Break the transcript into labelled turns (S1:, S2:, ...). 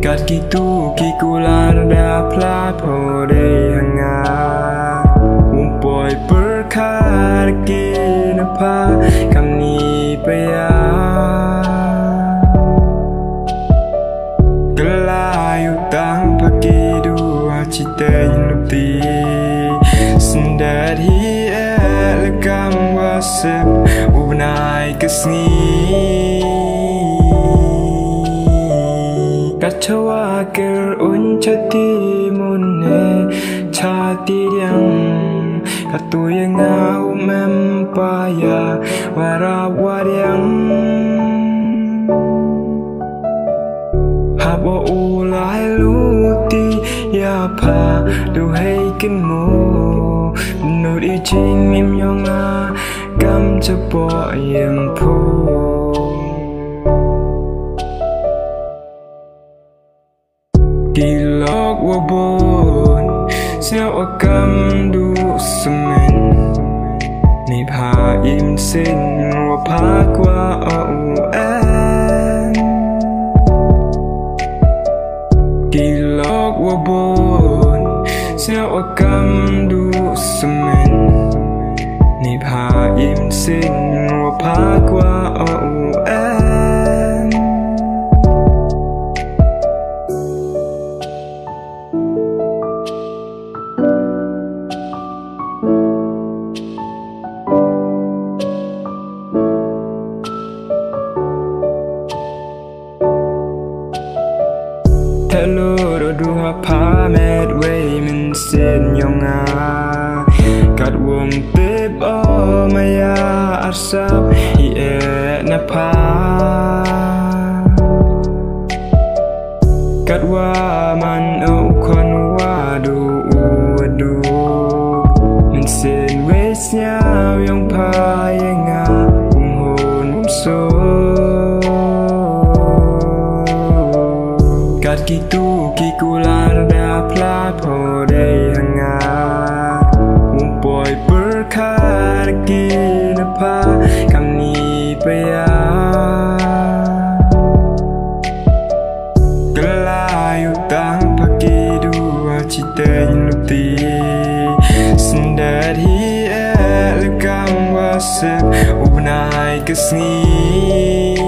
S1: Kat gitu kikular da plapo de hanga Umpoi berkar kinapa kami paya Gelayu tang pagi dua cita yunuti Sendar hi lekam wasip ubnai kesni Kacawa ker uncati munne chati yang katu yang ngau mempaya warawar yang habo ulai luti ya pa duhai kinmu nur ijin mim yong la gam cepo yang po Kilok wabon siao akam du semen Ni pa im sin wapak wa en Kilok wabon siao akam du semen Ni pa im sin wapak wa en Telur dua pamet way min sin yonga Kat wong bib o maya arsap hi e napa Kat wa man o kon wa du wadu Min sin wes nyaw yong pa yenga hon so Kat gitu kikular da plapo de hanga Umpoi berkar kinapa kami paya Gelayu tang pagi dua cita yunuti Sendar hi lekam wasip ubnai kesni